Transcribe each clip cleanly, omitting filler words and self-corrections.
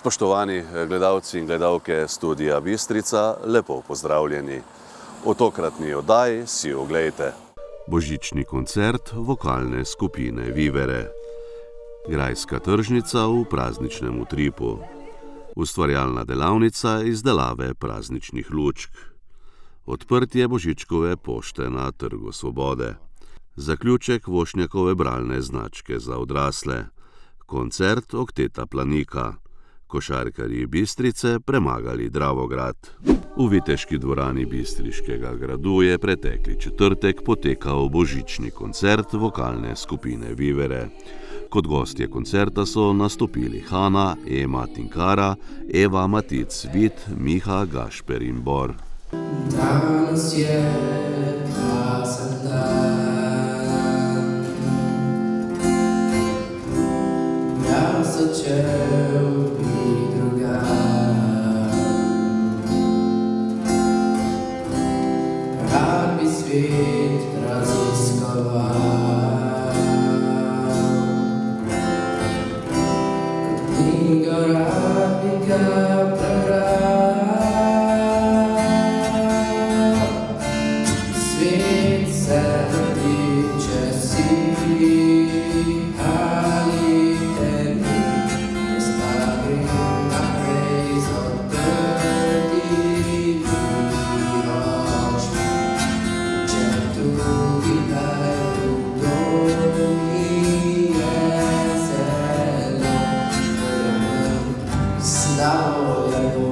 Spoštovani gledalci in gledalke Studia Bistrica, lepo pozdravljeni. V tokratni oddaji si oglejte božični koncert vokalne skupine Vivere, grajska tržnica v prazničnem utripu, ustvarjalna delavnica izdelave prazničnih lučk, odprtje Božičkove pošte na Trgu Svobode, zaključek Vošnjakove bralne značke za odrasle, koncert Okteta Planika, košarkarji Bistrice premagali Dravograd. V viteški dvorani Bistriškega gradu je pretekli četrtek potekal božični koncert vokalne skupine Vivere. Kot gostje koncerta so nastopili Hana, Ema Tinkara, Eva Matic Vit, Miha Gašper in Bor. Danes je krasen dan, ja začel bi drugačen, rad bi svet raziskoval, kot knjigo rad bi ga prebral. Svet se vrti, če si ali te ni, jaz pa grem naprej z odprtimi očmi. Če drugi daj hudo mi je zelo, znal je bo.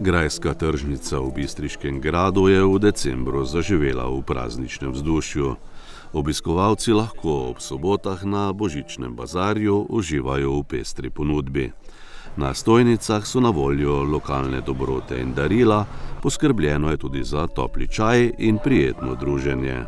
Grajska tržnica v Bistriškem gradu je v decembru zaživela v prazničnem vzdušju. Obiskovalci lahko ob sobotah na božičnem bazarju uživajo v pestri ponudbi. Na stojnicah so na voljo lokalne dobrote in darila, poskrbljeno je tudi za topli čaj in prijetno druženje.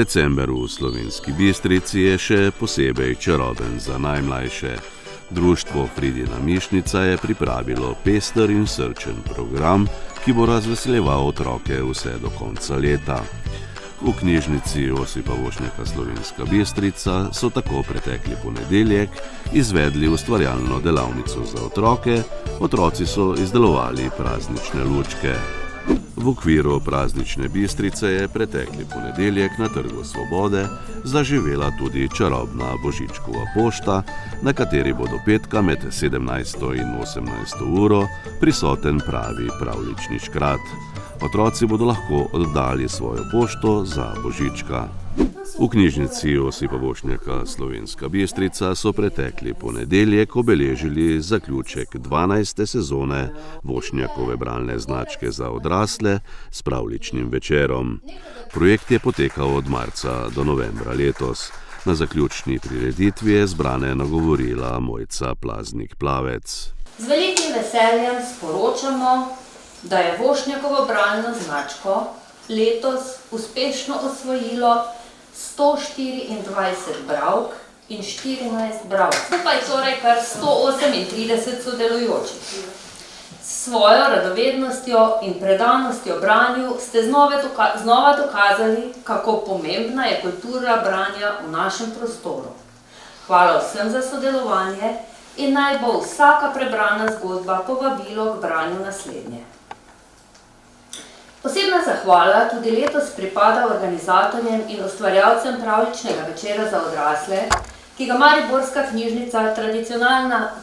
December v Slovenski Bistrici je še posebej čaroben za najmlajše. Društvo Fridina mišnica je pripravilo pester in srčen program, ki bo razveseljeval otroke vse do konca leta. V knjižnici Josipa Vošnjaka Slovenska Bistrica so tako pretekli ponedeljek izvedli ustvarjalno delavnico za otroke, otroci so izdelovali praznične lučke. V okviru praznične Bistrice je pretekli ponedeljek na Trgu Svobode zaživela tudi čarobna Božičkova pošta, na kateri bo do petka med 17. in 18. uro prisoten pravi pravljični škrat. Otroci bodo lahko oddali svojo pošto za Božička. V knjižnici Josipa Vošnjaka Slovenska Bistrica so pretekli ponedeljek obeležili zaključek 12. sezone Vošnjakove bralne značke za odrasle s pravljičnim večerom. Projekt je potekal od marca do novembra letos. Na zaključni prireditvi je zbrane nagovorila Mojca Plaznik-Plavec. Z velikim veseljem sporočamo, da je Vošnjakovo bralno značko letos uspešno osvojilo 124 bralk in 14 bralcev. Skupaj torej kar 138 sodelujočih. S svojo radovednostjo in predanostjo branju ste znova dokazali, kako pomembna je kultura branja v našem prostoru. Hvala vsem za sodelovanje in naj bo vsaka prebrana zgodba povabilo k branju naslednje. Posebna zahvala tudi letos pripada organizatorjem in ustvarjalcem pravljičnega večera za odrasle, ki ga Mariborska knjižnica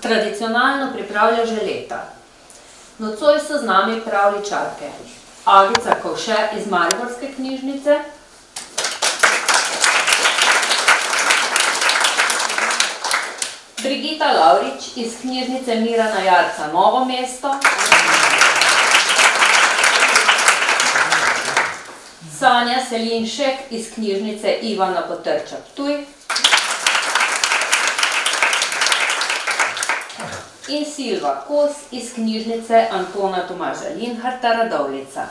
tradicionalno pripravlja že leta. Nocoj so z nami pravljičarke Agica Kovše iz Mariborske knjižnice, Brigita Lavrič iz knjižnice Mirana Jarca Novo mesto, Sanja Selinšek iz knjižnice Ivana Potrča Ptuj in Silva Kos iz knjižnice Antona Tomaža Linharta Radovljica.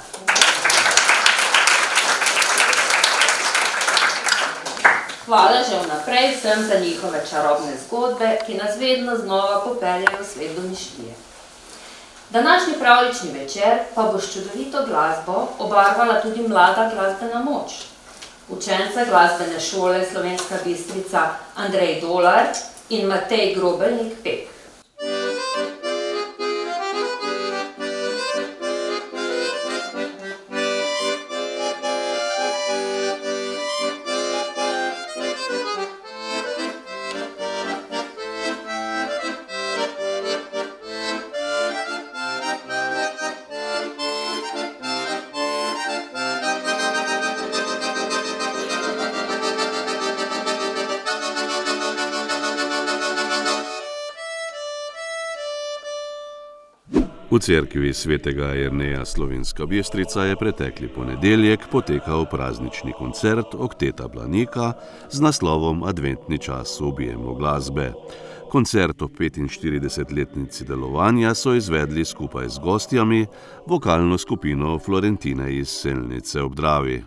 Hvala že vnaprej vsem za njihove čarobne zgodbe, ki nas vedno znova popeljajo v svet domišljije. Današnji pravljični večer pa bo s čudovito glasbo obarvala tudi mlada glasbena moč. Učenca glasbene šole Slovenska Bistrica Andrej Dolar in Matej Grobelnik-Pek. V cerkvi svetega Jerneja Slovenska Bistrica je pretekli ponedeljek potekal praznični koncert Okteta Blanika z naslovom Adventni čas v objemu glasbe. Koncert ob 45-letnici delovanja so izvedli skupaj z gostjami, vokalno skupino Florentine iz Selnice ob Dravi.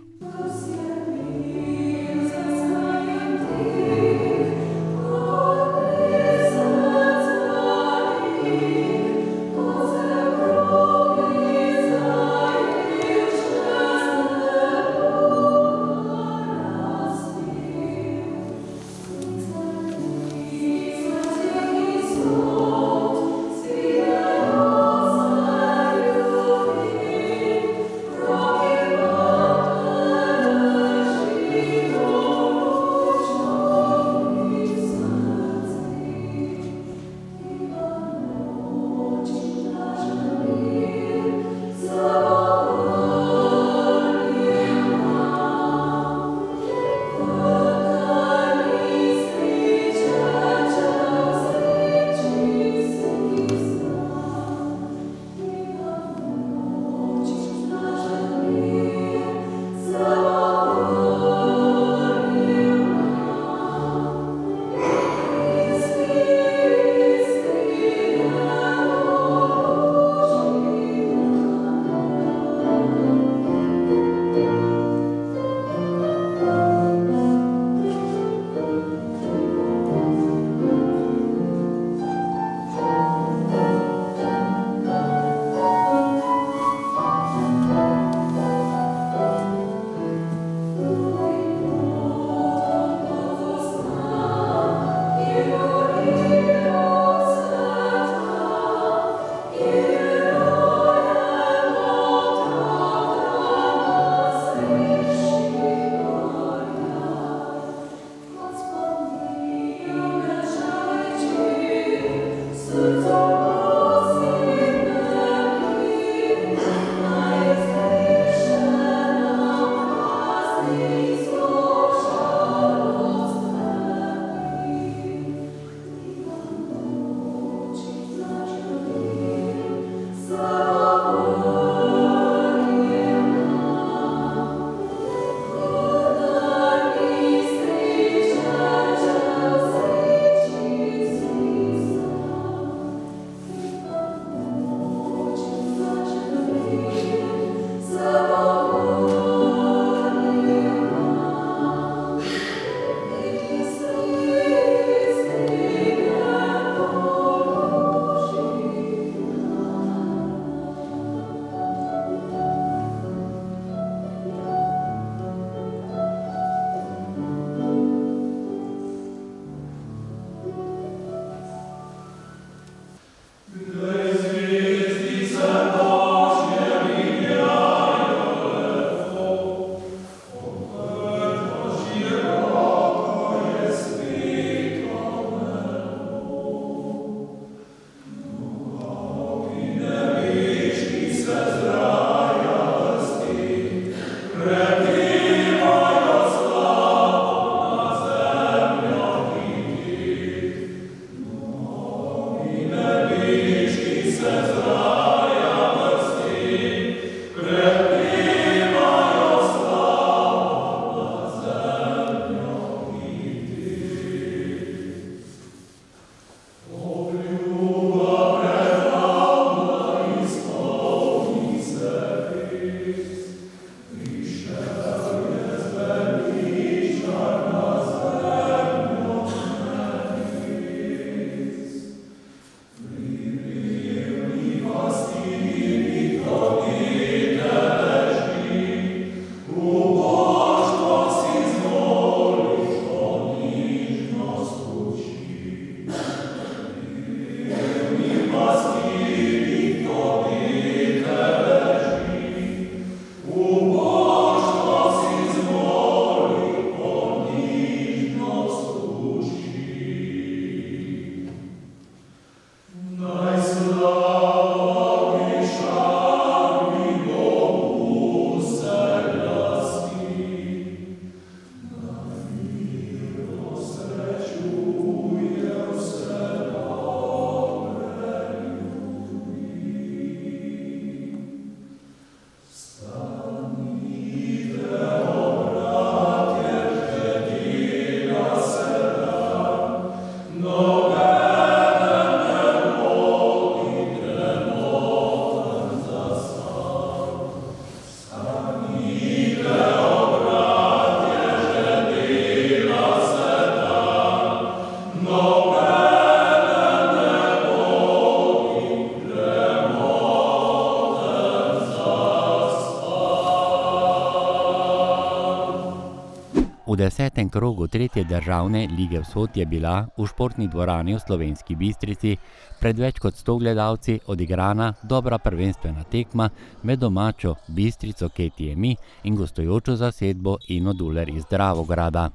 V 10. krogu 3. državne lige Vzhod je bila v športni dvorani v Slovenski Bistrici pred več kot 100 gledalci odigrana dobra prvenstvena tekma med domačo Bistrico KTM in gostujočo zasedbo Ino Duler iz Dravograda.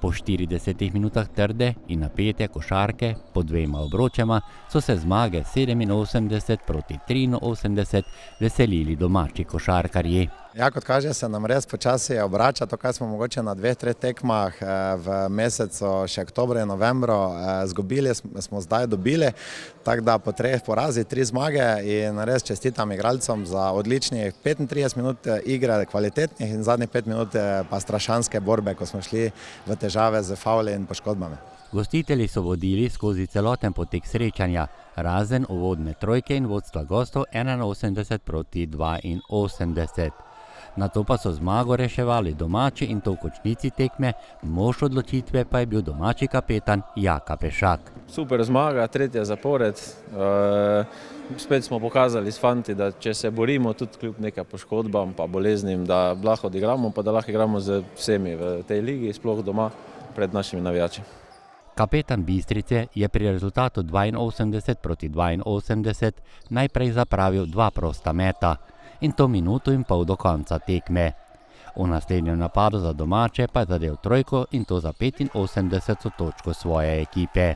Po 40 minutah trde in napete košarke pod dvema obročema so se zmage 87-83 veselili domači košarkarji. Ja, kot kaže, se nam res počasi obrača to, kar smo mogoče na 2-3 tekmah v mesecu še oktobru in novembru zgubili, smo zdaj dobili. Tako da po 3 porazih 3 zmage in res čestitam igralcem za odličnih 35 minut igre kvalitetnih in zadnjih 5 minut pa strašanske borbe, ko smo šli v težave z favli in poškodbami. Gostitelji so vodili skozi celoten potek srečanja, razen uvodne trojke in vodstva gostov 81-82. Nato pa so zmago reševali domači in to v končnici tekme, mož odločitve pa je bil domači kapetan Jaka Pešak. Super zmaga, 3. zapored. Spet smo pokazali s fanti, da če se borimo tudi kljub nekaj poškodbam pa boleznim, da lahko odigramo, pa da lahko igramo z vsemi v tej ligi, sploh doma pred našimi navijači. Kapetan Bistrice je pri rezultatu 82-82 najprej zapravil 2 prosta meta in to minuto in pol do konca tekme. V naslednjem napadu za domače pa je zadel trojko in to za 85 točko svoje ekipe.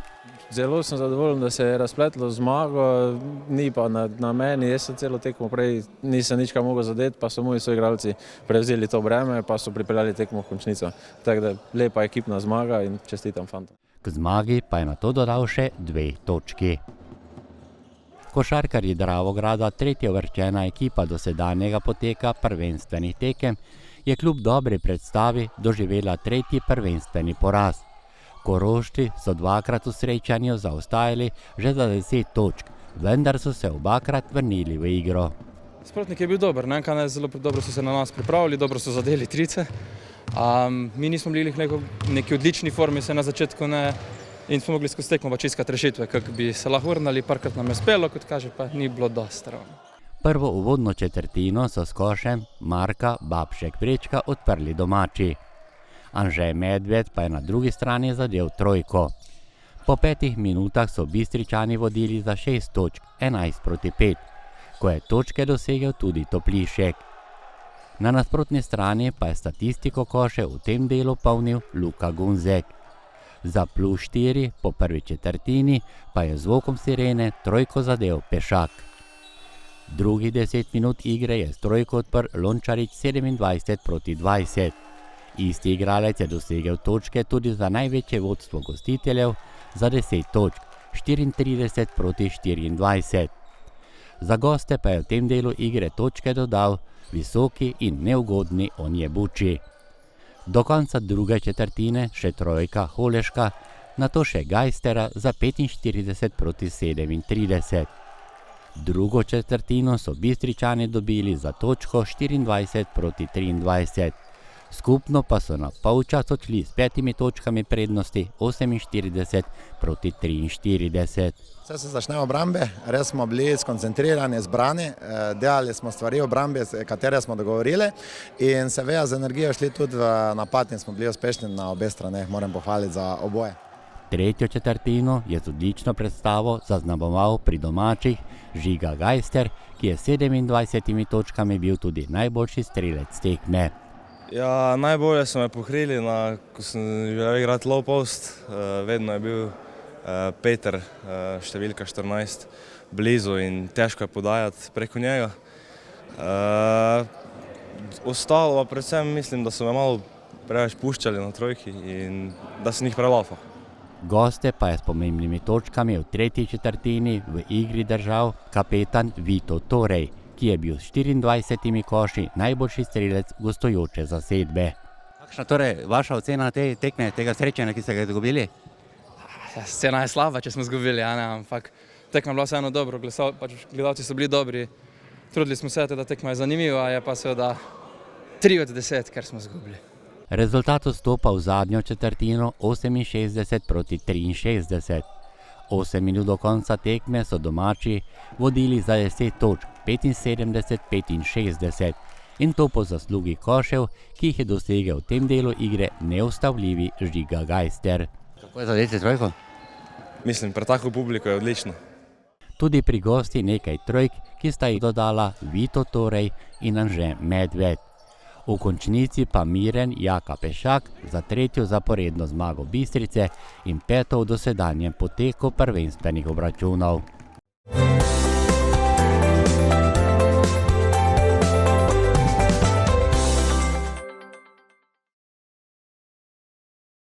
Zelo sem zadovoljen, da se je razpletlo zmago, ni pa na meni, jaz sem celo tekmo prej, nisem nič kaj mogel zadeti, pa so moji soigralci prevzeli to breme, pa so pripeljali tekmo v končnico. Tako da lepa ekipna zmaga in čestitam fantom. K zmagi pa je nato dodal še 2 točki. Košarkarji Dravograda, 3. uvrščena ekipa dosedanjega poteka prvenstvenih tekem, je kljub dobri predstavi doživela 3. prvenstveni poraz. Korošči so 2-krat v srečanju zaostajali že za 10 točk, vendar so se obakrat vrnili v igro. Sprotnik je bil dober, zelo dobro so se na nas pripravili, dobro so zadeli trice. Mi nismo bili v neki odlični formi, se na začetku ne, in smo mogli skozi tekmo pač iskati rešitve, kako bi se lahko vrnili, parkrat nam je uspelo, kot kaže, pa ni bilo dosti ravno. Prvo uvodno četrtino so s košem Marka Babšek-Prečka odprli domači. Anže Medved pa je na drugi strani zadel trojko. Po 5 minutah so Bistričani vodili za 6 točk, 11-5, ko je točke dosegel tudi Toplišek. Na nasprotni strani pa je statistiko koše v tem delu polnil Luka Gunzek. Za +4 po prvi četrtini pa je zvokom sirene trojko zadel Pešak. Drugih 10 minut igre je s trojko odprl Lončarič 27-20. Isti igralec je dosegel točke tudi za največje vodstvo gostiteljev za 10 točk, 34-24. Za goste pa je v tem delu igre točke dodal visoki in neugodni Onjebuči. Do konca druge četrtine še trojka Holeška, nato še Geistera za 45-37. Drugo četrtino so Bistričani dobili za točko 24-23. Skupno pa so na polčas odšli s 5 točkami prednosti 48-43. Vse se začne v obrambi, res smo bili skoncentrirani, zbrani, delali smo stvari v obrambi, katere smo dogovorili in seveda z energijo šli tudi v napad in smo bili uspešni na obe straneh, moram pohvaliti za oboje. Tretjo četrtino je z odlično predstavo zaznamoval pri domačih Žiga Geister, ki je s 27 točkami bil tudi najboljši strelec tekme. Ja, najbolje so me pokrili, ko sem želel igrati low post, vedno je bil Peter, številka 14, blizu in težko je podajati preko njega. Ostalo pa predvsem mislim, da so me malo preveč puščali na trojki in da sem jih prelafal. Goste pa je s pomembnimi točkami v tretji četrtini v igri držal kapetan Vito Torej, ki je bil s 24 koši najboljši strelec gostujoče zasedbe. Kakšna torej vaša ocena te tekme, tega srečanja, ki ste ga izgubili? Scena je slaba, če smo izgubili, ampak tekma je bila vseeno dobro, gledalci so bili dobri, trudili smo se, da tekma je zanimiva, je pa seveda 3 od 10, ker smo izgubili. Rezultat vstopa v zadnjo četrtino 68-63. 8 minut do konca tekme so domači vodili za 10 točk, 75-65. In to po zaslugi košev, ki jih je dosegel v tem delu igre neustavljivi Žiga Gajster. Kako je zadeti trojko? Mislim, pred tako publiko je odlično. Tudi pri gosti nekaj trojk, ki sta jih dodala Vito Torej in Anže Medved. V končnici pa miren Jaka Pešak za tretjo zaporedno zmago Bistrice in peto v dosedanjem poteku prvenstvenih obračunov.